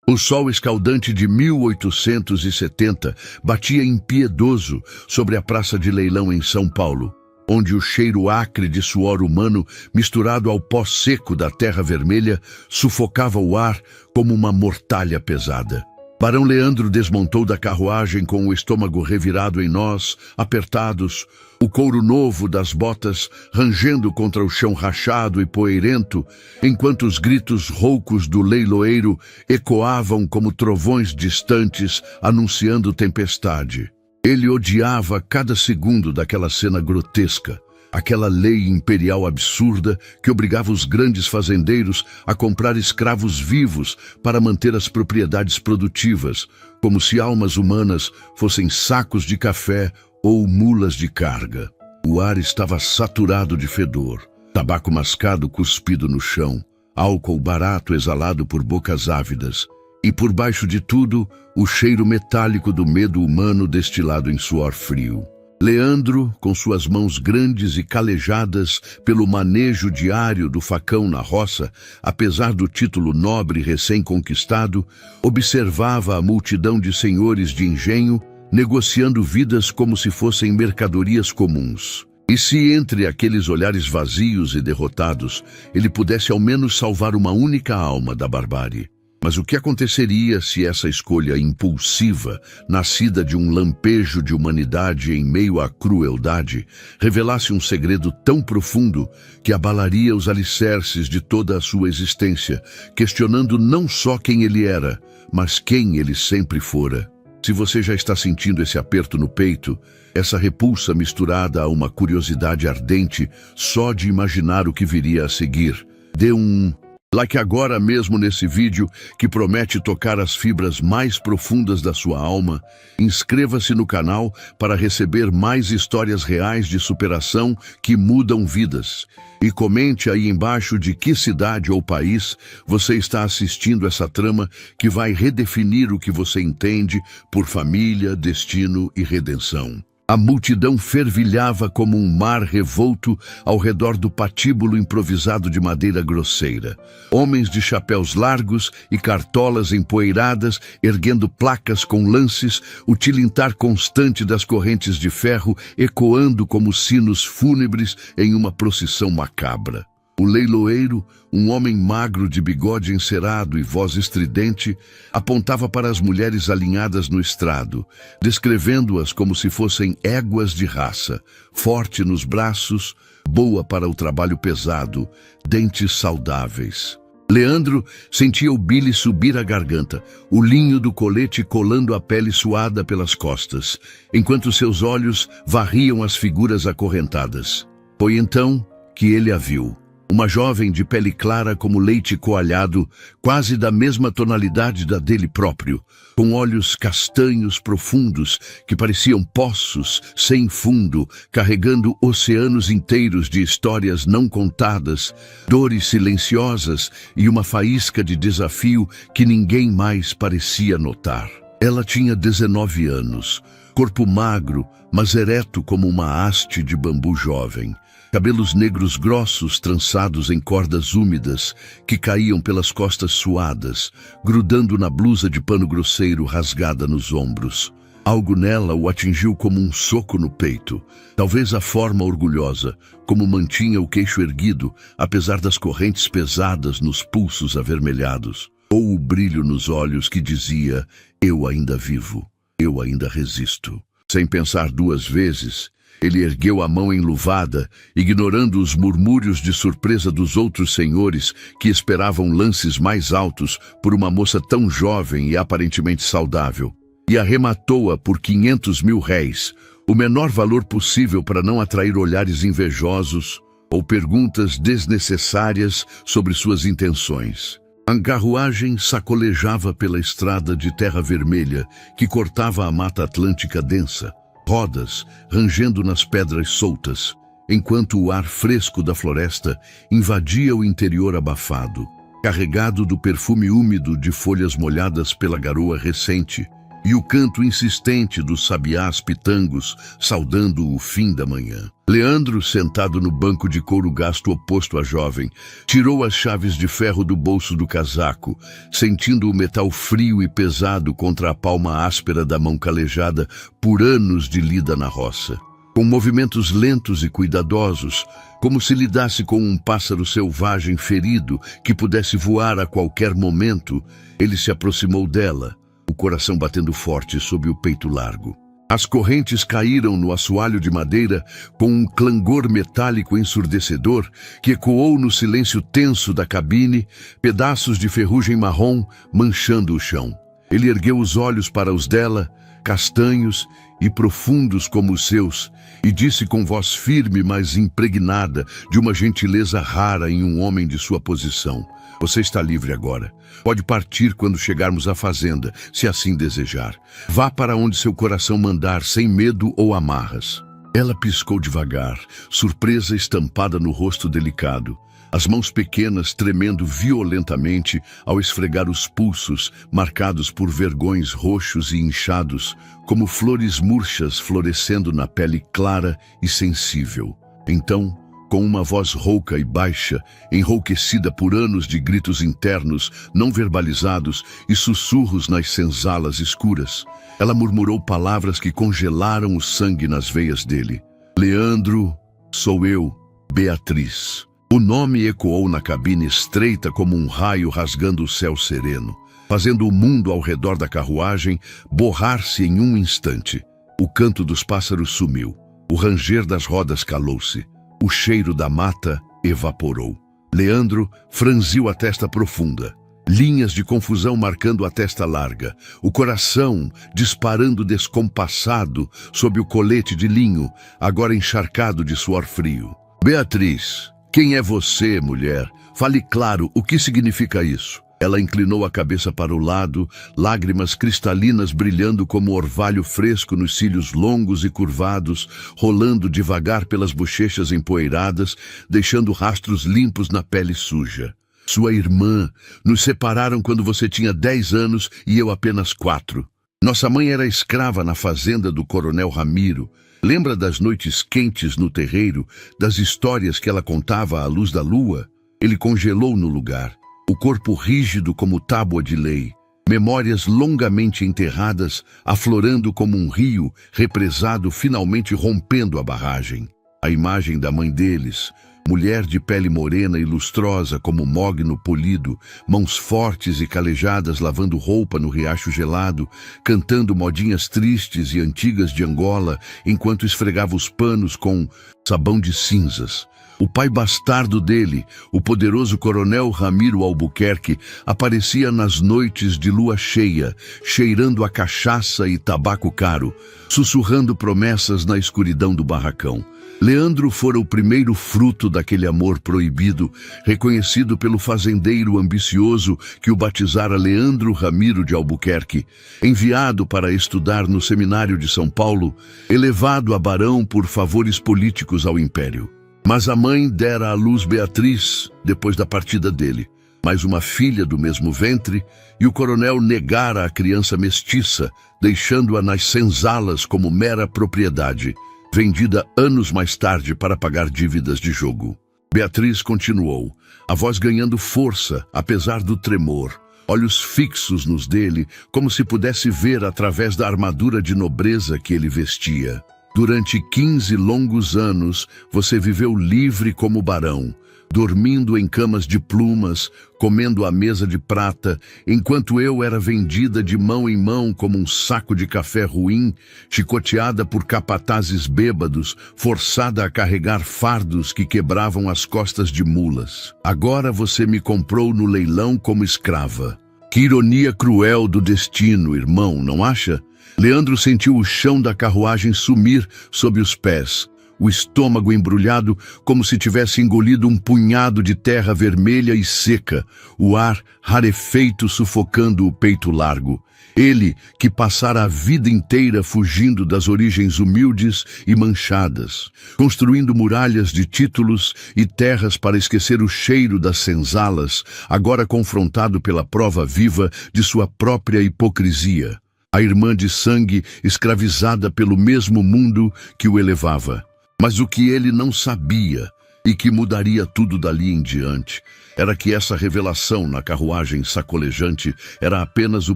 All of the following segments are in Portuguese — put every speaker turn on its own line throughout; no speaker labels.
O sol escaldante de 1870 batia impiedoso sobre a praça de leilão em São Paulo, onde o cheiro acre de suor humano, misturado ao pó seco da terra vermelha, sufocava o ar como uma mortalha pesada. Barão Leandro desmontou da carruagem com o estômago revirado em nós, apertados, o couro novo das botas rangendo contra o chão rachado e poeirento, enquanto os gritos roucos do leiloeiro ecoavam como trovões distantes anunciando tempestade. Ele odiava cada segundo daquela cena grotesca, aquela lei imperial absurda que obrigava os grandes fazendeiros a comprar escravos vivos para manter as propriedades produtivas, como se almas humanas fossem sacos de café ou mulas de carga. O ar estava saturado de fedor, tabaco mascado cuspido no chão, álcool barato exalado por bocas ávidas, e por baixo de tudo, o cheiro metálico do medo humano destilado em suor frio. Leandro, com suas mãos grandes e calejadas pelo manejo diário do facão na roça, apesar do título nobre recém-conquistado, observava a multidão de senhores de engenho negociando vidas como se fossem mercadorias comuns. E se entre aqueles olhares vazios e derrotados, ele pudesse ao menos salvar uma única alma da barbárie? Mas o que aconteceria se essa escolha impulsiva, nascida de um lampejo de humanidade em meio à crueldade, revelasse um segredo tão profundo que abalaria os alicerces de toda a sua existência, questionando não só quem ele era, mas quem ele sempre fora? Se você já está sentindo esse aperto no peito, essa repulsa misturada a uma curiosidade ardente só de imaginar o que viria a seguir, dê um like agora mesmo nesse vídeo que promete tocar as fibras mais profundas da sua alma. Inscreva-se no canal para receber mais histórias reais de superação que mudam vidas. E comente aí embaixo de que cidade ou país você está assistindo essa trama que vai redefinir o que você entende por família, destino e redenção. A multidão fervilhava como um mar revolto ao redor do patíbulo improvisado de madeira grosseira. Homens de chapéus largos e cartolas empoeiradas, erguendo placas com lances, o tilintar constante das correntes de ferro ecoando como sinos fúnebres em uma procissão macabra. O leiloeiro, um homem magro de bigode encerado e voz estridente, apontava para as mulheres alinhadas no estrado, descrevendo-as como se fossem éguas de raça, forte nos braços, boa para o trabalho pesado, dentes saudáveis. Leandro sentia o bile subir a garganta, o linho do colete colando a pele suada pelas costas, enquanto seus olhos varriam as figuras acorrentadas. Foi então que ele a viu. Uma jovem de pele clara como leite coalhado, quase da mesma tonalidade da dele próprio, com olhos castanhos profundos que pareciam poços sem fundo, carregando oceanos inteiros de histórias não contadas, dores silenciosas e uma faísca de desafio que ninguém mais parecia notar. Ela tinha 19 anos, corpo magro, mas ereto como uma haste de bambu jovem. Cabelos negros grossos trançados em cordas úmidas que caíam pelas costas suadas, grudando na blusa de pano grosseiro rasgada nos ombros. Algo nela o atingiu como um soco no peito, talvez a forma orgulhosa, como mantinha o queixo erguido, apesar das correntes pesadas nos pulsos avermelhados, ou o brilho nos olhos que dizia: eu ainda vivo, eu ainda resisto. Sem pensar duas vezes, ele ergueu a mão enluvada, ignorando os murmúrios de surpresa dos outros senhores que esperavam lances mais altos por uma moça tão jovem e aparentemente saudável, e arrematou-a por 500 mil réis, o menor valor possível para não atrair olhares invejosos ou perguntas desnecessárias sobre suas intenções. A carruagem sacolejava pela estrada de terra vermelha que cortava a Mata Atlântica densa, rodas rangendo nas pedras soltas, enquanto o ar fresco da floresta invadia o interior abafado, carregado do perfume úmido de folhas molhadas pela garoa recente e o canto insistente dos sabiás pitangos saudando o fim da manhã. Leandro, sentado no banco de couro gasto oposto à jovem, tirou as chaves de ferro do bolso do casaco, sentindo o metal frio e pesado contra a palma áspera da mão calejada por anos de lida na roça. Com movimentos lentos e cuidadosos, como se lidasse com um pássaro selvagem ferido que pudesse voar a qualquer momento, ele se aproximou dela, o coração batendo forte sob o peito largo. As correntes caíram no assoalho de madeira com um clangor metálico ensurdecedor que ecoou no silêncio tenso da cabine, pedaços de ferrugem marrom manchando o chão. Ele ergueu os olhos para os dela, castanhos e profundos como os seus, e disse com voz firme, mas impregnada de uma gentileza rara em um homem de sua posição: "Você está livre agora. Pode partir quando chegarmos à fazenda, se assim desejar. Vá para onde seu coração mandar, sem medo ou amarras." Ela piscou devagar, surpresa estampada no rosto delicado, as mãos pequenas tremendo violentamente ao esfregar os pulsos, marcados por vergões roxos e inchados, como flores murchas florescendo na pele clara e sensível. Então, com uma voz rouca e baixa, enrouquecida por anos de gritos internos, não verbalizados e sussurros nas senzalas escuras, ela murmurou palavras que congelaram o sangue nas veias dele. "Leandro, sou eu, Beatriz." O nome ecoou na cabine estreita como um raio rasgando o céu sereno, fazendo o mundo ao redor da carruagem borrar-se em um instante. O canto dos pássaros sumiu, o ranger das rodas calou-se, o cheiro da mata evaporou. Leandro franziu a testa profunda, linhas de confusão marcando a testa larga, o coração disparando descompassado sob o colete de linho, agora encharcado de suor frio. "Beatriz, quem é você, mulher? Fale claro, o que significa isso?" Ela inclinou a cabeça para o lado, lágrimas cristalinas brilhando como orvalho fresco nos cílios longos e curvados, rolando devagar pelas bochechas empoeiradas, deixando rastros limpos na pele suja. "Sua irmã. Nos separaram quando você tinha 10 anos e eu apenas 4. Nossa mãe era escrava na fazenda do Coronel Ramiro. Lembra das noites quentes no terreiro, das histórias que ela contava à luz da lua?" Ele congelou no lugar, o corpo rígido como tábua de lei, memórias longamente enterradas, aflorando como um rio represado finalmente rompendo a barragem. A imagem da mãe deles, mulher de pele morena e lustrosa como mogno polido, mãos fortes e calejadas lavando roupa no riacho gelado, cantando modinhas tristes e antigas de Angola, enquanto esfregava os panos com sabão de cinzas. O pai bastardo dele, o poderoso Coronel Ramiro Albuquerque, aparecia nas noites de lua cheia, cheirando a cachaça e tabaco caro, sussurrando promessas na escuridão do barracão. Leandro fora o primeiro fruto daquele amor proibido, reconhecido pelo fazendeiro ambicioso que o batizara Leandro Ramiro de Albuquerque, enviado para estudar no seminário de São Paulo, elevado a barão por favores políticos ao império. Mas a mãe dera à luz Beatriz depois da partida dele, mais uma filha do mesmo ventre, e o coronel negara a criança mestiça, deixando-a nas senzalas como mera propriedade, vendida anos mais tarde para pagar dívidas de jogo. Beatriz continuou, a voz ganhando força, apesar do tremor, olhos fixos nos dele, como se pudesse ver através da armadura de nobreza que ele vestia. "Durante 15 longos anos, você viveu livre como barão, dormindo em camas de plumas, comendo à mesa de prata, enquanto eu era vendida de mão em mão como um saco de café ruim, chicoteada por capatazes bêbados, forçada a carregar fardos que quebravam as costas de mulas. Agora você me comprou no leilão como escrava. Que ironia cruel do destino, irmão, não acha?" Leandro sentiu o chão da carruagem sumir sob os pés, o estômago embrulhado como se tivesse engolido um punhado de terra vermelha e seca, o ar rarefeito sufocando o peito largo. Ele, que passara a vida inteira fugindo das origens humildes e manchadas, construindo muralhas de títulos e terras para esquecer o cheiro das senzalas, agora confrontado pela prova viva de sua própria hipocrisia. a irmã de sangue escravizada pelo mesmo mundo que o elevava. Mas o que ele não sabia, e que mudaria tudo dali em diante, era que essa revelação na carruagem sacolejante era apenas o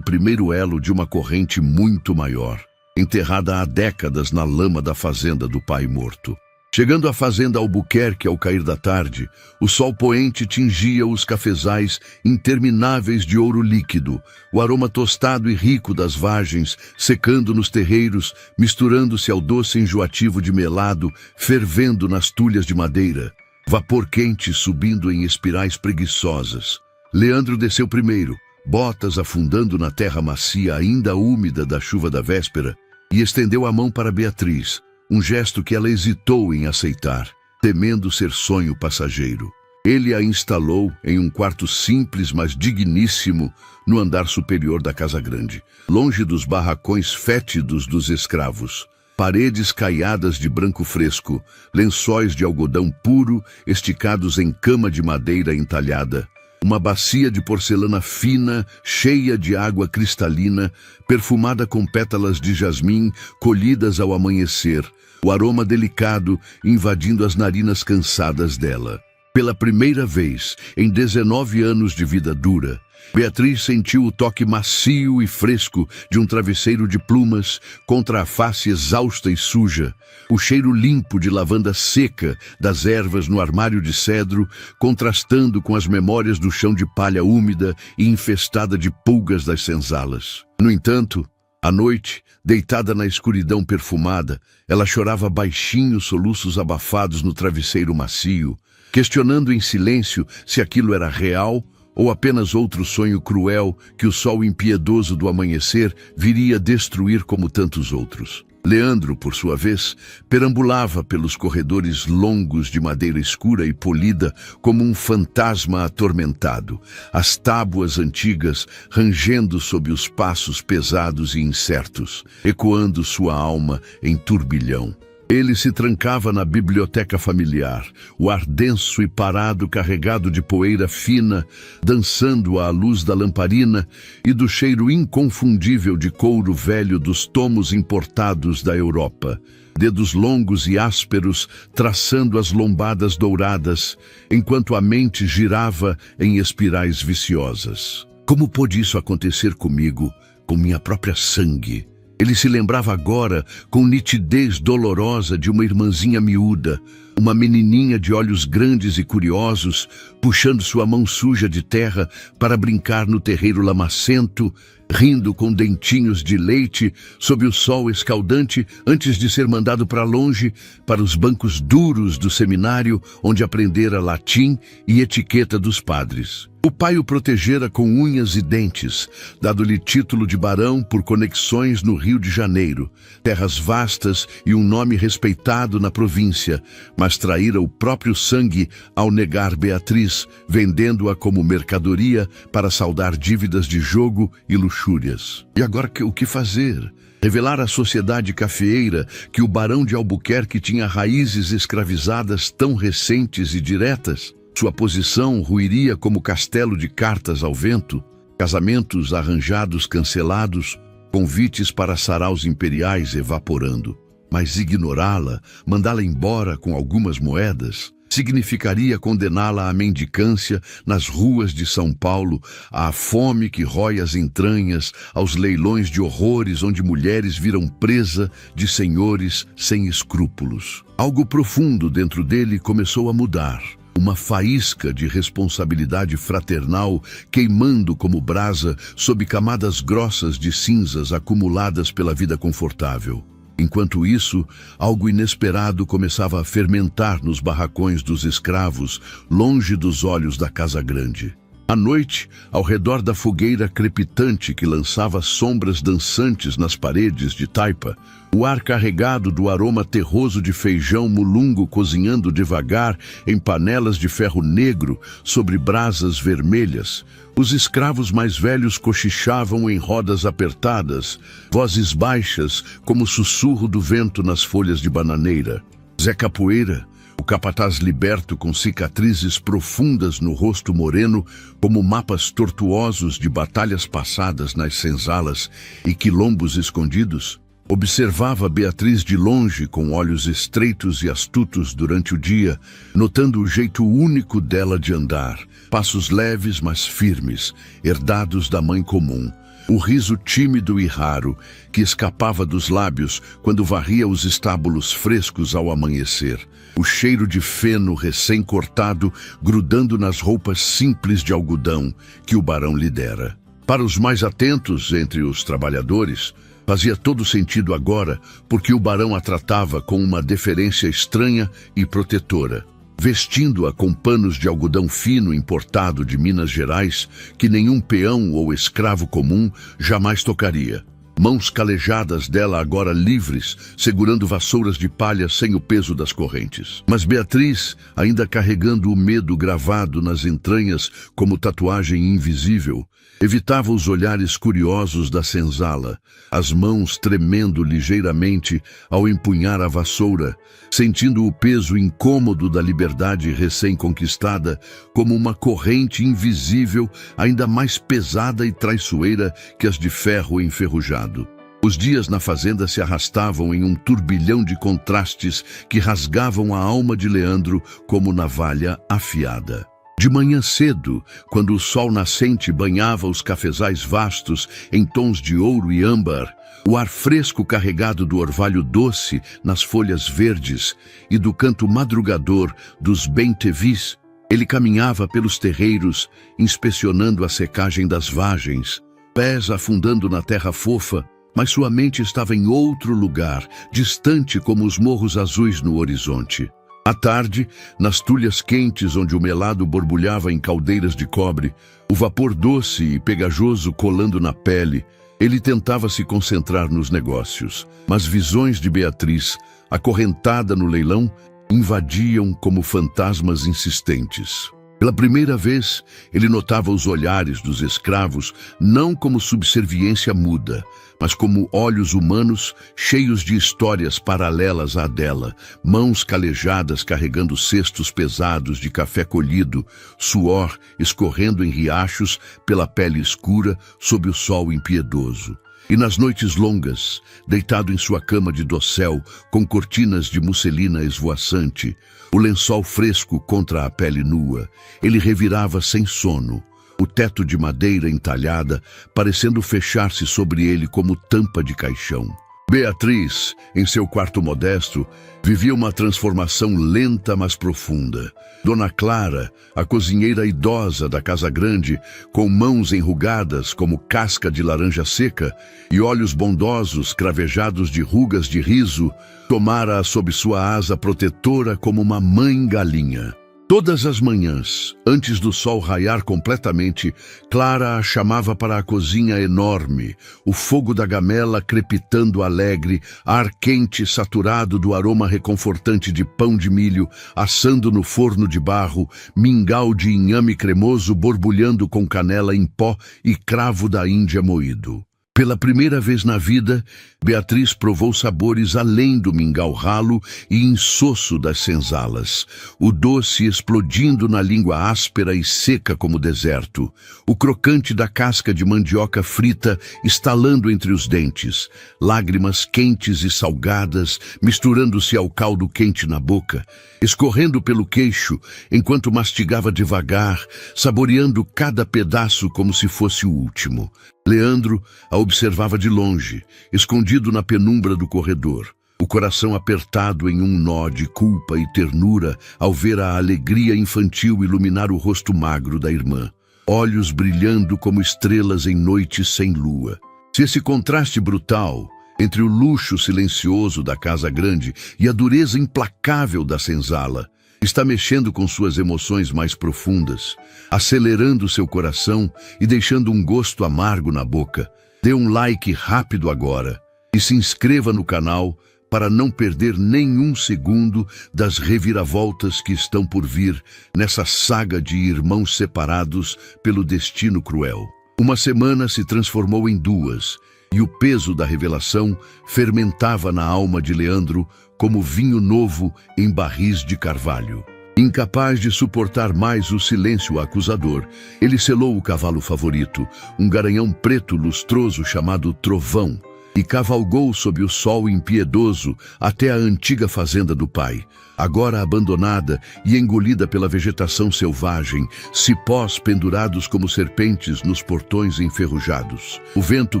primeiro elo de uma corrente muito maior, enterrada há décadas na lama da fazenda do pai morto. Chegando à fazenda Albuquerque ao cair da tarde, o sol poente tingia os cafezais intermináveis de ouro líquido, o aroma tostado e rico das vagens secando nos terreiros, misturando-se ao doce enjoativo de melado, fervendo nas tulhas de madeira, vapor quente subindo em espirais preguiçosas. Leandro desceu primeiro, botas afundando na terra macia ainda úmida da chuva da véspera, e estendeu a mão para Beatriz, um gesto que ela hesitou em aceitar, temendo ser sonho passageiro. Ele a instalou em um quarto simples, mas digníssimo, no andar superior da casa grande, longe dos barracões fétidos dos escravos. Paredes caiadas de branco fresco, lençóis de algodão puro esticados em cama de madeira entalhada, uma bacia de porcelana fina, cheia de água cristalina, perfumada com pétalas de jasmim colhidas ao amanhecer, o aroma delicado invadindo as narinas cansadas dela. Pela primeira vez, em 19 anos de vida dura, Beatriz sentiu o toque macio e fresco de um travesseiro de plumas contra a face exausta e suja, o cheiro limpo de lavanda seca das ervas no armário de cedro, contrastando com as memórias do chão de palha úmida e infestada de pulgas das senzalas. No entanto, à noite, deitada na escuridão perfumada, ela chorava baixinho soluços abafados no travesseiro macio, questionando em silêncio se aquilo era real ou apenas outro sonho cruel que o sol impiedoso do amanhecer viria destruir como tantos outros. Leandro, por sua vez, perambulava pelos corredores longos de madeira escura e polida como um fantasma atormentado, as tábuas antigas rangendo sob os passos pesados e incertos, ecoando sua alma em turbilhão. Ele se trancava na biblioteca familiar, o ar denso e parado carregado de poeira fina, dançando à luz da lamparina e do cheiro inconfundível de couro velho dos tomos importados da Europa. Dedos longos e ásperos traçando as lombadas douradas, enquanto a mente girava em espirais viciosas. Como pôde isso acontecer comigo, com minha própria sangue? Ele se lembrava agora com nitidez dolorosa de uma irmãzinha miúda, uma menininha de olhos grandes e curiosos, puxando sua mão suja de terra para brincar no terreiro lamacento, rindo com dentinhos de leite sob o sol escaldante antes de ser mandado para longe, para os bancos duros do seminário onde aprendera latim e etiqueta dos padres. O pai o protegera com unhas e dentes, dado-lhe título de barão por conexões no Rio de Janeiro, terras vastas e um nome respeitado na província, mas traíra o próprio sangue ao negar Beatriz, vendendo-a como mercadoria para saldar dívidas de jogo e luxúrias. E agora o que fazer? Revelar à sociedade cafeeira que o barão de Albuquerque tinha raízes escravizadas tão recentes e diretas? Sua posição ruiria como castelo de cartas ao vento, casamentos arranjados cancelados, convites para saraus imperiais evaporando. Mas ignorá-la, mandá-la embora com algumas moedas, significaria condená-la à mendicância nas ruas de São Paulo, à fome que rói as entranhas, aos leilões de horrores onde mulheres viram presa de senhores sem escrúpulos. Algo profundo dentro dele começou a mudar. Uma faísca de responsabilidade fraternal queimando como brasa sob camadas grossas de cinzas acumuladas pela vida confortável. Enquanto isso, algo inesperado começava a fermentar nos barracões dos escravos, longe dos olhos da casa grande. À noite, ao redor da fogueira crepitante que lançava sombras dançantes nas paredes de taipa, o ar carregado do aroma terroso de feijão mulungo cozinhando devagar em panelas de ferro negro sobre brasas vermelhas, os escravos mais velhos cochichavam em rodas apertadas, vozes baixas como o sussurro do vento nas folhas de bananeira. Zé Capoeira, O capataz liberto com cicatrizes profundas no rosto moreno, como mapas tortuosos de batalhas passadas nas senzalas e quilombos escondidos, observava Beatriz de longe com olhos estreitos e astutos durante o dia, notando o jeito único dela de andar, passos leves mas firmes, herdados da mãe comum. O riso tímido e raro que escapava dos lábios quando varria os estábulos frescos ao amanhecer. O cheiro de feno recém-cortado grudando nas roupas simples de algodão que o barão lhe dera. Para os mais atentos entre os trabalhadores, fazia todo sentido agora, porque o barão a tratava com uma deferência estranha e protetora, vestindo-a com panos de algodão fino importado de Minas Gerais, que nenhum peão ou escravo comum jamais tocaria. Mãos calejadas dela agora livres, segurando vassouras de palha sem o peso das correntes. Mas Beatriz, ainda carregando o medo gravado nas entranhas como tatuagem invisível, evitava os olhares curiosos da senzala, as mãos tremendo ligeiramente ao empunhar a vassoura, sentindo o peso incômodo da liberdade recém-conquistada como uma corrente invisível ainda mais pesada e traiçoeira que as de ferro enferrujado. Os dias na fazenda se arrastavam em um turbilhão de contrastes que rasgavam a alma de Leandro como navalha afiada. De manhã cedo, quando o sol nascente banhava os cafezais vastos em tons de ouro e âmbar, o ar fresco carregado do orvalho doce nas folhas verdes e do canto madrugador dos bem-te-vis, ele caminhava pelos terreiros, inspecionando a secagem das vagens, pés afundando na terra fofa, mas sua mente estava em outro lugar, distante como os morros azuis no horizonte. À tarde, nas tulhas quentes onde o melado borbulhava em caldeiras de cobre, o vapor doce e pegajoso colando na pele, ele tentava se concentrar nos negócios. Mas visões de Beatriz, acorrentada no leilão, invadiam como fantasmas insistentes. Pela primeira vez, ele notava os olhares dos escravos não como subserviência muda, mas como olhos humanos cheios de histórias paralelas à dela, mãos calejadas carregando cestos pesados de café colhido, suor escorrendo em riachos pela pele escura sob o sol impiedoso. E nas noites longas, deitado em sua cama de dossel, com cortinas de musselina esvoaçante, o lençol fresco contra a pele nua, ele revirava sem sono, o teto de madeira entalhada, parecendo fechar-se sobre ele como tampa de caixão. Beatriz, em seu quarto modesto, vivia uma transformação lenta mas profunda. Dona Clara, a cozinheira idosa da casa grande, com mãos enrugadas como casca de laranja seca e olhos bondosos cravejados de rugas de riso, tomara-a sob sua asa protetora como uma mãe galinha. Todas as manhãs, antes do sol raiar completamente, Clara a chamava para a cozinha enorme, o fogo da gamela crepitando alegre, ar quente saturado do aroma reconfortante de pão de milho, assando no forno de barro, mingau de inhame cremoso borbulhando com canela em pó e cravo da Índia moído. Pela primeira vez na vida, Beatriz provou sabores além do mingau ralo e insosso das senzalas, o doce explodindo na língua áspera e seca como o deserto, o crocante da casca de mandioca frita estalando entre os dentes, lágrimas quentes e salgadas misturando-se ao caldo quente na boca, escorrendo pelo queixo enquanto mastigava devagar, saboreando cada pedaço como se fosse o último. Leandro a observava de longe, escondido na penumbra do corredor, o coração apertado em um nó de culpa e ternura ao ver a alegria infantil iluminar o rosto magro da irmã, olhos brilhando como estrelas em noites sem lua. Se esse contraste brutal entre o luxo silencioso da casa grande e a dureza implacável da senzala está mexendo com suas emoções mais profundas, acelerando seu coração e deixando um gosto amargo na boca, dê um like rápido agora e se inscreva no canal para não perder nenhum segundo das reviravoltas que estão por vir nessa saga de irmãos separados pelo destino cruel. Uma semana se transformou em 2, e o peso da revelação fermentava na alma de Leandro como vinho novo em barris de carvalho. Incapaz de suportar mais o silêncio acusador, ele selou o cavalo favorito, um garanhão preto lustroso chamado Trovão, e cavalgou sob o sol impiedoso até a antiga fazenda do pai, agora abandonada e engolida pela vegetação selvagem, cipós pendurados como serpentes nos portões enferrujados. O vento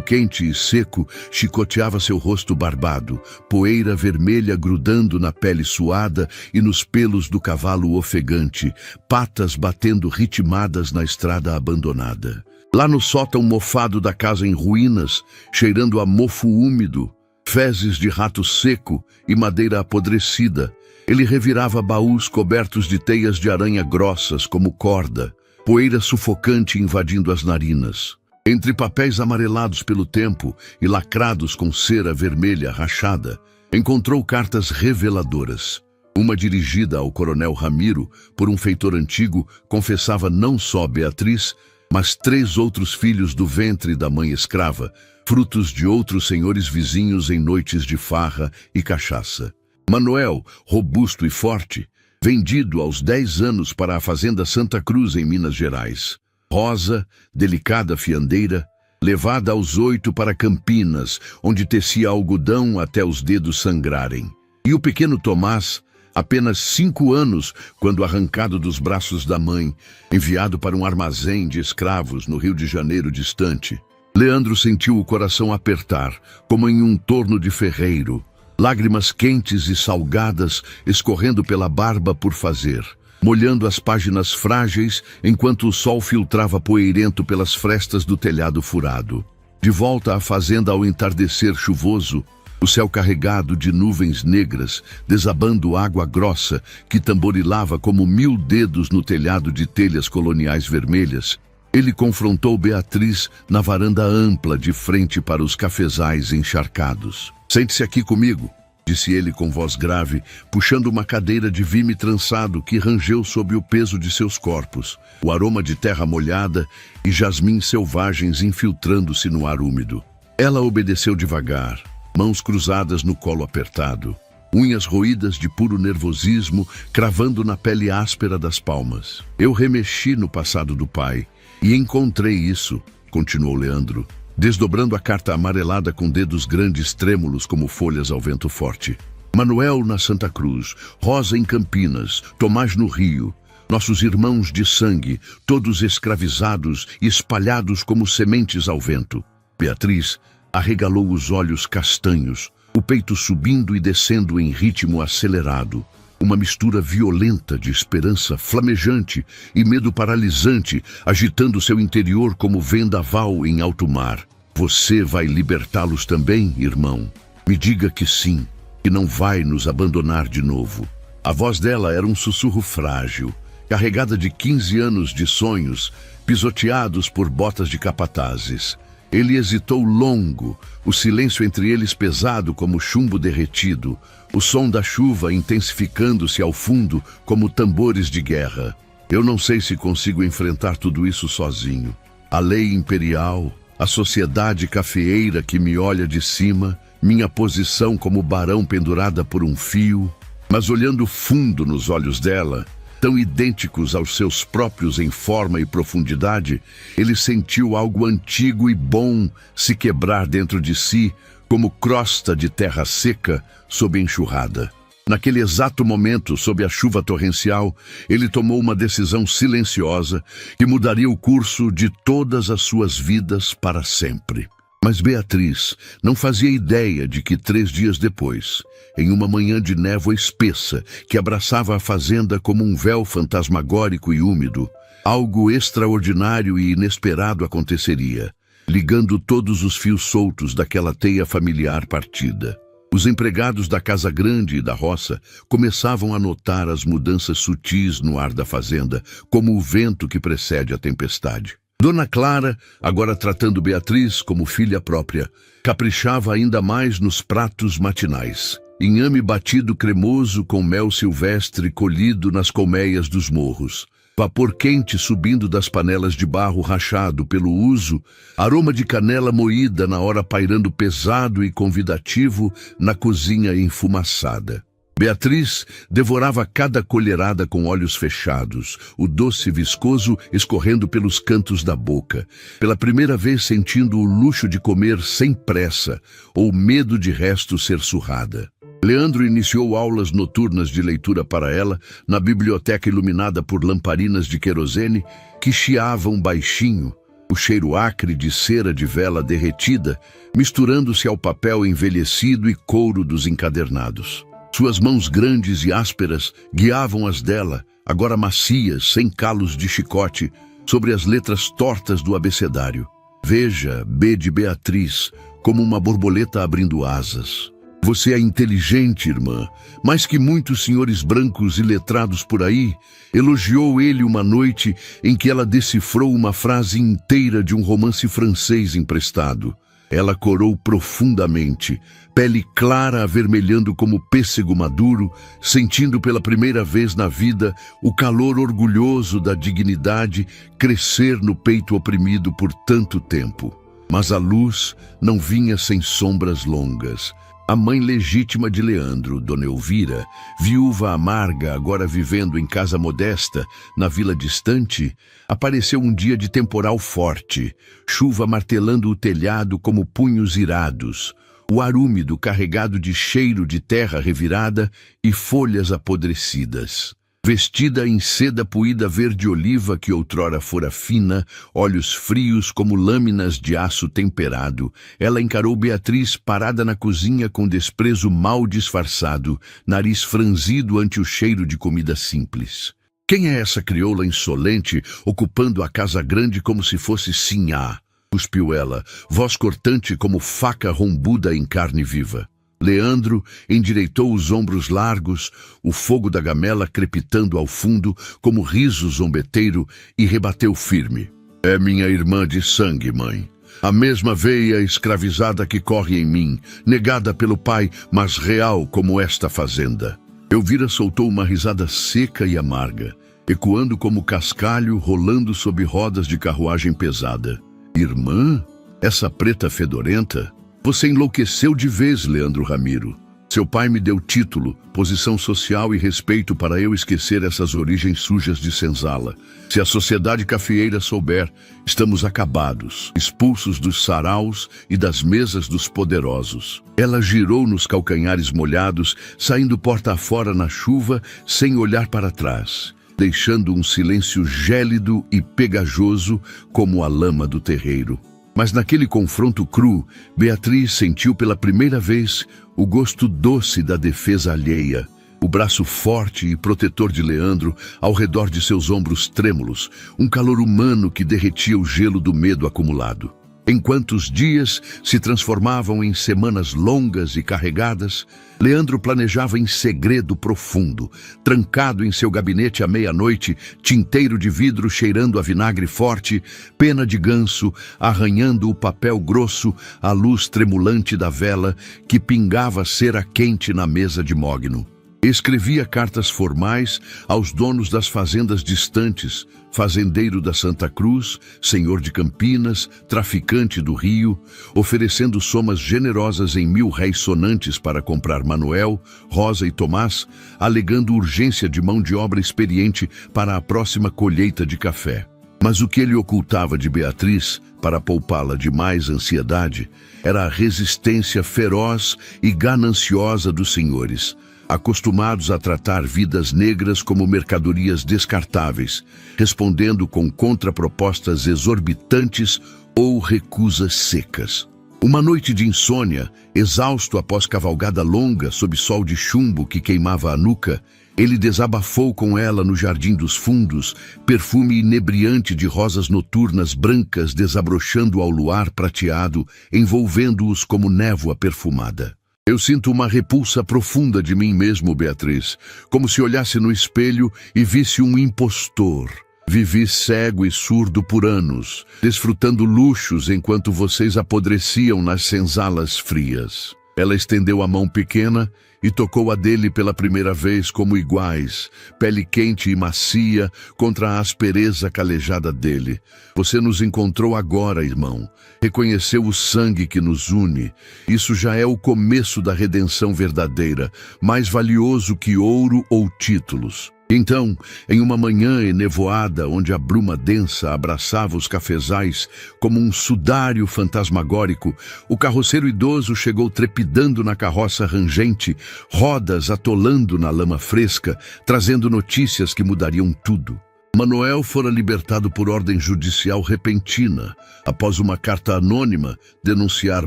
quente e seco chicoteava seu rosto barbado, poeira vermelha grudando na pele suada e nos pelos do cavalo ofegante, patas batendo ritmadas na estrada abandonada. Lá no sótão mofado da casa em ruínas, cheirando a mofo úmido, fezes de rato seco e madeira apodrecida, ele revirava baús cobertos de teias de aranha grossas como corda, poeira sufocante invadindo as narinas. Entre papéis amarelados pelo tempo e lacrados com cera vermelha rachada, encontrou cartas reveladoras. Uma dirigida ao coronel Ramiro por um feitor antigo confessava não só Beatriz, mas 3 outros filhos do ventre da mãe escrava, frutos de outros senhores vizinhos em noites de farra e cachaça. Manuel, robusto e forte, vendido aos 10 anos para a fazenda Santa Cruz em Minas Gerais. Rosa, delicada fiandeira, levada aos 8 para Campinas, onde tecia algodão até os dedos sangrarem. E o pequeno Tomás, apenas 5 anos, quando arrancado dos braços da mãe, enviado para um armazém de escravos no Rio de Janeiro distante. Leandro sentiu o coração apertar, como em um torno de ferreiro, lágrimas quentes e salgadas escorrendo pela barba por fazer, molhando as páginas frágeis enquanto o sol filtrava poeirento pelas frestas do telhado furado. De volta à fazenda ao entardecer chuvoso, o céu carregado de nuvens negras, desabando água grossa que tamborilava como 1000 dedos no telhado de telhas coloniais vermelhas, ele confrontou Beatriz na varanda ampla de frente para os cafezais encharcados. "Sente-se aqui comigo", disse ele com voz grave, puxando uma cadeira de vime trançado que rangeu sob o peso de seus corpos, o aroma de terra molhada e jasmins selvagens infiltrando-se no ar úmido. Ela obedeceu devagar, mãos cruzadas no colo apertado, unhas roídas de puro nervosismo cravando na pele áspera das palmas. "Eu remexi no passado do pai e encontrei isso", continuou Leandro, desdobrando a carta amarelada com dedos grandes trêmulos como folhas ao vento forte. "Manuel na Santa Cruz, Rosa em Campinas, Tomás no Rio, nossos irmãos de sangue, todos escravizados e espalhados como sementes ao vento." Beatriz arregalou os olhos castanhos, o peito subindo e descendo em ritmo acelerado, uma mistura violenta de esperança flamejante e medo paralisante, agitando seu interior como vendaval em alto mar. "Você vai libertá-los também, irmão? Me diga que sim, que não vai nos abandonar de novo." A voz dela era um sussurro frágil, carregada de 15 anos de sonhos, pisoteados por botas de capatazes. Ele hesitou longo, o silêncio entre eles pesado como chumbo derretido, o som da chuva intensificando-se ao fundo como tambores de guerra. "Eu não sei se consigo enfrentar tudo isso sozinho. A lei imperial, a sociedade cafeeira que me olha de cima, minha posição como barão pendurada por um fio." Mas olhando fundo nos olhos dela, tão idênticos aos seus próprios em forma e profundidade, ele sentiu algo antigo e bom se quebrar dentro de si, como crosta de terra seca sob enxurrada. Naquele exato momento, sob a chuva torrencial, ele tomou uma decisão silenciosa que mudaria o curso de todas as suas vidas para sempre. Mas Beatriz não fazia ideia de que 3 dias depois, em uma manhã de névoa espessa que abraçava a fazenda como um véu fantasmagórico e úmido, algo extraordinário e inesperado aconteceria, ligando todos os fios soltos daquela teia familiar partida. Os empregados da casa grande e da roça começavam a notar as mudanças sutis no ar da fazenda, como o vento que precede a tempestade. Dona Clara, agora tratando Beatriz como filha própria, caprichava ainda mais nos pratos matinais. Inhame batido cremoso com mel silvestre colhido nas colmeias dos morros. vapor quente subindo das panelas de barro rachado pelo uso, aroma de canela moída na hora pairando pesado e convidativo na cozinha enfumaçada. Beatriz devorava cada colherada com olhos fechados, o doce viscoso escorrendo pelos cantos da boca, pela primeira vez sentindo o luxo de comer sem pressa ou medo de resto ser surrada. Leandro iniciou aulas noturnas de leitura para ela na biblioteca iluminada por lamparinas de querosene que chiavam baixinho, o cheiro acre de cera de vela derretida, misturando-se ao papel envelhecido e couro dos encadernados. Suas mãos grandes e ásperas guiavam as dela, agora macias, sem calos de chicote, sobre as letras tortas do abecedário. Veja, B de Beatriz, como uma borboleta abrindo asas. Você é inteligente, irmã, mais que muitos senhores brancos e letrados por aí, elogiou ele uma noite em que ela decifrou uma frase inteira de um romance francês emprestado. Ela corou profundamente, pele clara avermelhando como pêssego maduro, sentindo pela primeira vez na vida o calor orgulhoso da dignidade crescer no peito oprimido por tanto tempo. Mas a luz não vinha sem sombras longas. A mãe legítima de Leandro, Dona Elvira, viúva amarga, agora vivendo em casa modesta, na vila distante, apareceu um dia de temporal forte, chuva martelando o telhado como punhos irados, o ar úmido carregado de cheiro de terra revirada e folhas apodrecidas. Vestida em seda puída verde-oliva que outrora fora fina, olhos frios como lâminas de aço temperado, ela encarou Beatriz parada na cozinha com desprezo mal disfarçado, nariz franzido ante o cheiro de comida simples. Quem é essa crioula insolente, ocupando a casa grande como se fosse sinhá? Cuspiu ela, voz cortante como faca rombuda em carne viva. Leandro endireitou os ombros largos, o fogo da gamela crepitando ao fundo como riso zombeteiro, e rebateu firme. É minha irmã de sangue, mãe. A mesma veia escravizada que corre em mim, negada pelo pai, mas real como esta fazenda. Elvira soltou uma risada seca e amarga, ecoando como cascalho rolando sob rodas de carruagem pesada. Irmã? Essa preta fedorenta? Você enlouqueceu de vez, Leandro Ramiro. Seu pai me deu título, posição social e respeito para eu esquecer essas origens sujas de senzala. Se a sociedade cafeeira souber, estamos acabados, expulsos dos saraus e das mesas dos poderosos. Ela girou nos calcanhares molhados, saindo porta afora na chuva, sem olhar para trás, deixando um silêncio gélido e pegajoso como a lama do terreiro. Mas naquele confronto cru, Beatriz sentiu pela primeira vez o gosto doce da defesa alheia, o braço forte e protetor de Leandro ao redor de seus ombros trêmulos, um calor humano que derretia o gelo do medo acumulado. Enquanto os dias se transformavam em semanas longas e carregadas, Leandro planejava em segredo profundo, trancado em seu gabinete à meia-noite, tinteiro de vidro cheirando a vinagre forte, pena de ganso arranhando o papel grosso à luz tremulante da vela que pingava cera quente na mesa de mogno. Escrevia cartas formais aos donos das fazendas distantes, fazendeiro da Santa Cruz, senhor de Campinas, traficante do Rio, oferecendo somas generosas em 1.000 réis sonantes para comprar Manuel, Rosa e Tomás, alegando urgência de mão de obra experiente para a próxima colheita de café. Mas o que ele ocultava de Beatriz, para poupá-la de mais ansiedade, era a resistência feroz e gananciosa dos senhores, acostumados a tratar vidas negras como mercadorias descartáveis, respondendo com contrapropostas exorbitantes ou recusas secas. Uma noite de insônia, exausto após cavalgada longa sob sol de chumbo que queimava a nuca, ele desabafou com ela no jardim dos fundos, perfume inebriante de rosas noturnas brancas desabrochando ao luar prateado, envolvendo-os como névoa perfumada. Eu sinto uma repulsa profunda de mim mesmo, Beatriz, como se olhasse no espelho e visse um impostor. Vivi cego e surdo por anos, desfrutando luxos enquanto vocês apodreciam nas senzalas frias. Ela estendeu a mão pequena e tocou a dele pela primeira vez como iguais, pele quente e macia contra a aspereza calejada dele. Você nos encontrou agora, irmão. Reconheceu o sangue que nos une. Isso já é o começo da redenção verdadeira, mais valioso que ouro ou títulos. Então, em uma manhã enevoada, onde a bruma densa abraçava os cafezais como um sudário fantasmagórico, o carroceiro idoso chegou trepidando na carroça rangente, rodas atolando na lama fresca, trazendo notícias que mudariam tudo. Manuel fora libertado por ordem judicial repentina, após uma carta anônima denunciar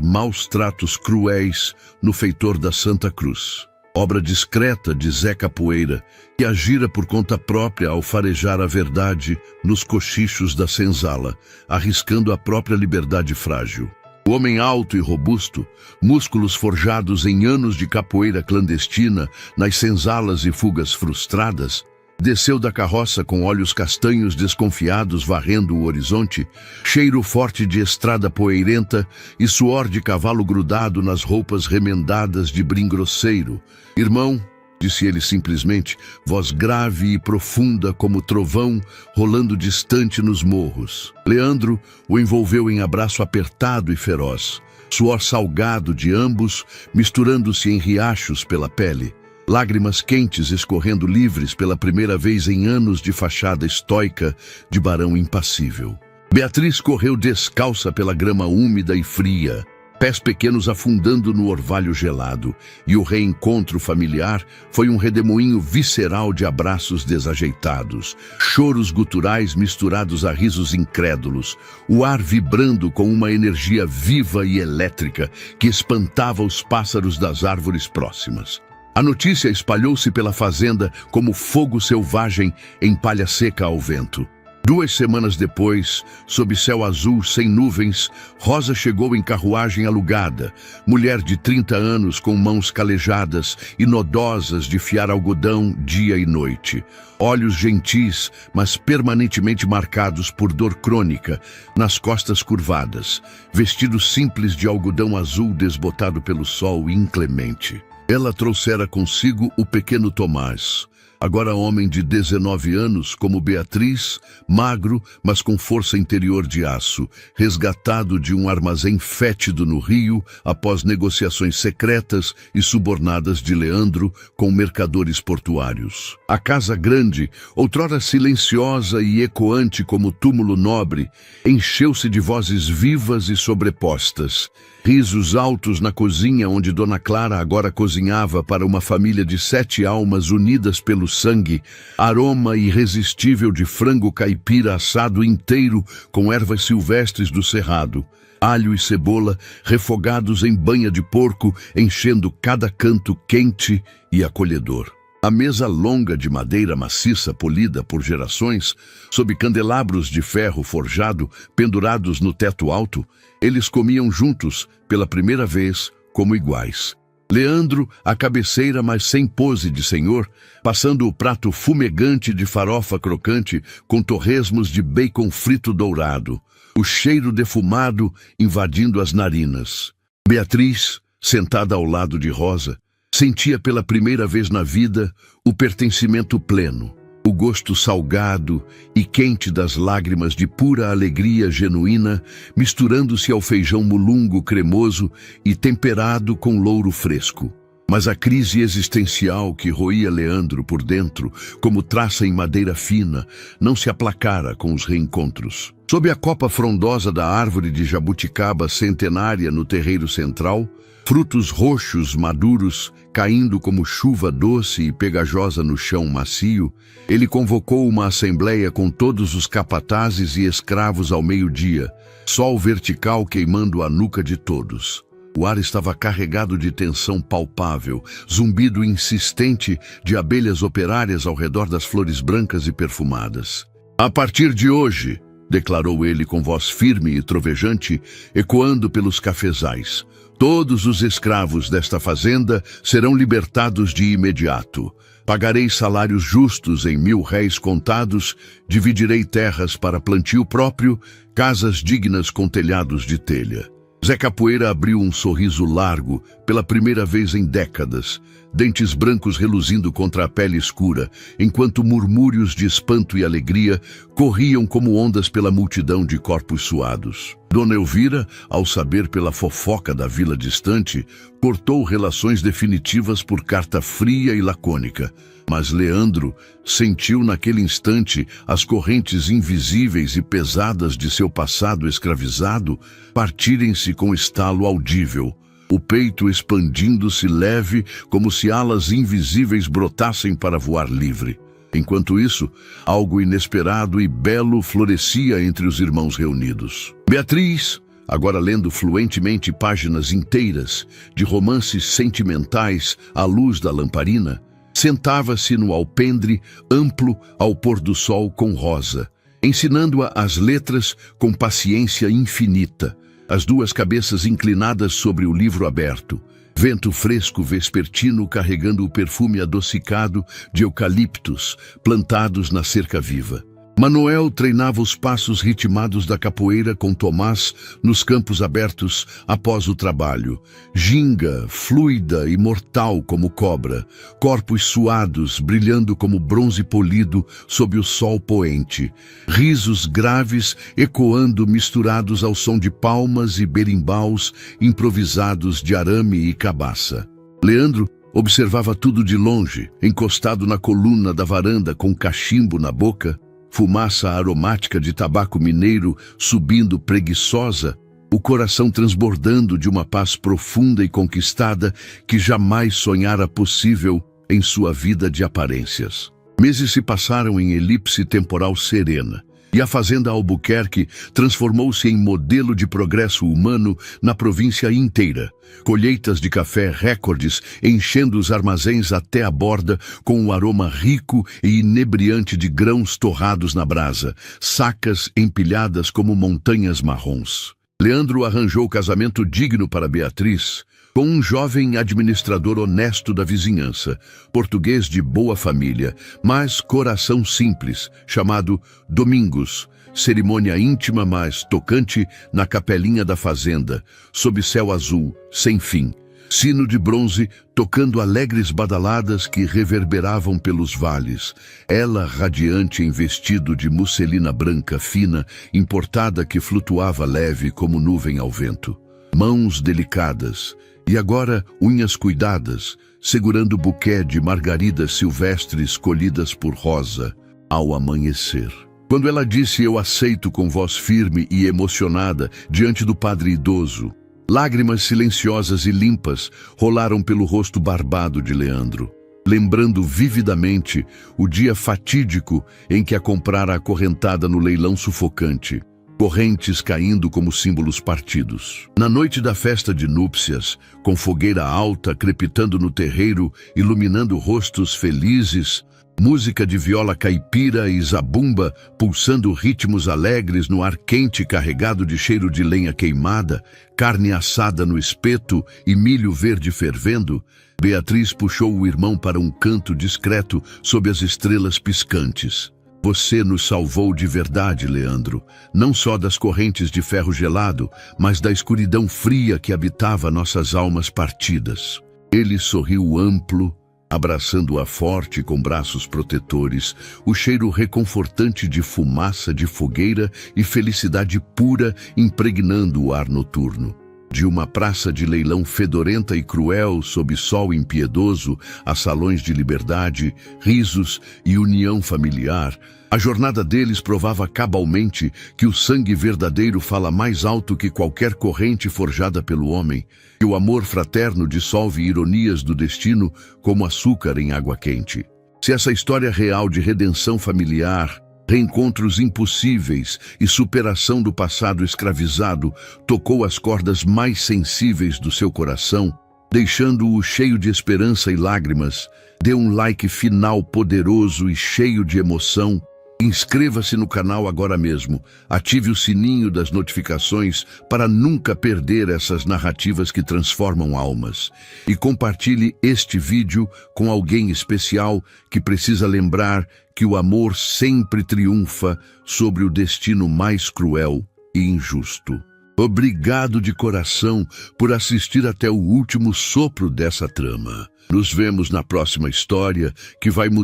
maus tratos cruéis no feitor da Santa Cruz. Obra discreta de Zé Capoeira, que agira por conta própria ao farejar a verdade nos cochichos da senzala, arriscando a própria liberdade frágil. O homem alto e robusto, músculos forjados em anos de capoeira clandestina, nas senzalas e fugas frustradas, desceu da carroça com olhos castanhos desconfiados varrendo o horizonte, cheiro forte de estrada poeirenta e suor de cavalo grudado nas roupas remendadas de brim grosseiro. Irmão, disse ele simplesmente, voz grave e profunda como trovão rolando distante nos morros. Leandro o envolveu em abraço apertado e feroz, suor salgado de ambos misturando-se em riachos pela pele. Lágrimas quentes escorrendo livres pela primeira vez em anos de fachada estoica de barão impassível. Beatriz correu descalça pela grama úmida e fria, pés pequenos afundando no orvalho gelado, e o reencontro familiar foi um redemoinho visceral de abraços desajeitados, choros guturais misturados a risos incrédulos, o ar vibrando com uma energia viva e elétrica que espantava os pássaros das árvores próximas. A notícia espalhou-se pela fazenda como fogo selvagem em palha seca ao vento. 2 semanas depois, sob céu azul sem nuvens, Rosa chegou em carruagem alugada, mulher de 30 anos com mãos calejadas e nodosas de fiar algodão dia e noite. Olhos gentis, mas permanentemente marcados por dor crônica, nas costas curvadas, vestido simples de algodão azul desbotado pelo sol inclemente. Ela trouxera consigo o pequeno Tomás, agora homem de 19 anos, como Beatriz, magro, mas com força interior de aço, resgatado de um armazém fétido no Rio após negociações secretas e subornadas de Leandro com mercadores portuários. A casa grande, outrora silenciosa e ecoante como túmulo nobre, encheu-se de vozes vivas e sobrepostas. Risos altos na cozinha onde Dona Clara agora cozinhava para uma família de 7 almas unidas pelo sangue, aroma irresistível de frango caipira assado inteiro com ervas silvestres do cerrado, alho e cebola refogados em banha de porco, enchendo cada canto quente e acolhedor. A mesa longa de madeira maciça polida por gerações, sob candelabros de ferro forjado pendurados no teto alto, eles comiam juntos, pela primeira vez, como iguais. Leandro, à cabeceira, mas sem pose de senhor, passando o prato fumegante de farofa crocante com torresmos de bacon frito dourado, o cheiro defumado invadindo as narinas. Beatriz, sentada ao lado de Rosa, sentia pela primeira vez na vida o pertencimento pleno, o gosto salgado e quente das lágrimas de pura alegria genuína, misturando-se ao feijão mulungo cremoso e temperado com louro fresco. Mas a crise existencial que roía Leandro por dentro, como traça em madeira fina, não se aplacara com os reencontros. Sob a copa frondosa da árvore de jabuticaba centenária no terreiro central, frutos roxos maduros caindo como chuva doce e pegajosa no chão macio, ele convocou uma assembleia com todos os capatazes e escravos ao meio-dia, sol vertical queimando a nuca de todos. O ar estava carregado de tensão palpável, zumbido insistente de abelhas operárias ao redor das flores brancas e perfumadas. A partir de hoje, declarou ele com voz firme e trovejante, ecoando pelos cafezais, todos os escravos desta fazenda serão libertados de imediato. Pagarei salários justos em 1000 réis contados, dividirei terras para plantio próprio, casas dignas com telhados de telha. Zé Capoeira abriu um sorriso largo, pela primeira vez em décadas, dentes brancos reluzindo contra a pele escura, enquanto murmúrios de espanto e alegria corriam como ondas pela multidão de corpos suados. Dona Elvira, ao saber pela fofoca da vila distante, cortou relações definitivas por carta fria e lacônica. Mas Leandro sentiu naquele instante as correntes invisíveis e pesadas de seu passado escravizado partirem-se com estalo audível, o peito expandindo-se leve como se alas invisíveis brotassem para voar livre. Enquanto isso, algo inesperado e belo florescia entre os irmãos reunidos. Beatriz, agora lendo fluentemente páginas inteiras de romances sentimentais à luz da lamparina, sentava-se no alpendre amplo ao pôr do sol com Rosa, ensinando-a as letras com paciência infinita, as duas cabeças inclinadas sobre o livro aberto, vento fresco vespertino carregando o perfume adocicado de eucaliptos plantados na cerca viva. Manuel treinava os passos ritmados da capoeira com Tomás nos campos abertos após o trabalho. Ginga, fluida e mortal como cobra, corpos suados brilhando como bronze polido sob o sol poente, risos graves ecoando misturados ao som de palmas e berimbaus improvisados de arame e cabaça. Leandro observava tudo de longe, encostado na coluna da varanda com cachimbo na boca, fumaça aromática de tabaco mineiro subindo preguiçosa, o coração transbordando de uma paz profunda e conquistada que jamais sonhara possível em sua vida de aparências. Meses se passaram em elipse temporal serena, e a fazenda Albuquerque transformou-se em modelo de progresso humano na província inteira. Colheitas de café recordes enchendo os armazéns até a borda com um aroma rico e inebriante de grãos torrados na brasa, sacas empilhadas como montanhas marrons. Leandro arranjou casamento digno para Beatriz, com um jovem administrador honesto da vizinhança, português de boa família, mas coração simples, chamado Domingos, cerimônia íntima mas tocante na capelinha da fazenda, sob céu azul, sem fim. Sino de bronze tocando alegres badaladas que reverberavam pelos vales. Ela radiante em vestido de musselina branca fina, importada que flutuava leve como nuvem ao vento. Mãos delicadas, e agora unhas cuidadas, segurando buquê de margaridas silvestres colhidas por Rosa, ao amanhecer. Quando ela disse "eu aceito" com voz firme e emocionada diante do padre idoso, lágrimas silenciosas e limpas rolaram pelo rosto barbado de Leandro, lembrando vividamente o dia fatídico em que a comprara acorrentada no leilão sufocante, correntes caindo como símbolos partidos. Na noite da festa de núpcias, com fogueira alta crepitando no terreiro, iluminando rostos felizes, música de viola caipira e zabumba pulsando ritmos alegres no ar quente carregado de cheiro de lenha queimada, carne assada no espeto e milho verde fervendo, Beatriz puxou o irmão para um canto discreto sob as estrelas piscantes. Você nos salvou de verdade, Leandro, não só das correntes de ferro gelado, mas da escuridão fria que habitava nossas almas partidas. Ele sorriu amplo, abraçando-a forte com braços protetores, o cheiro reconfortante de fumaça de fogueira e felicidade pura impregnando o ar noturno. De uma praça de leilão fedorenta e cruel sob sol impiedoso a salões de liberdade, risos e união familiar, a jornada deles provava cabalmente que o sangue verdadeiro fala mais alto que qualquer corrente forjada pelo homem, que o amor fraterno dissolve ironias do destino como açúcar em água quente. Se essa história real de redenção familiar, reencontros impossíveis e superação do passado escravizado tocou as cordas mais sensíveis do seu coração, deixando-o cheio de esperança e lágrimas, dê um like final poderoso e cheio de emoção. Inscreva-se no canal agora mesmo, ative o sininho das notificações para nunca perder essas narrativas que transformam almas. E compartilhe este vídeo com alguém especial que precisa lembrar que o amor sempre triunfa sobre o destino mais cruel e injusto. Obrigado de coração por assistir até o último sopro dessa trama. Nos vemos na próxima história que vai mudar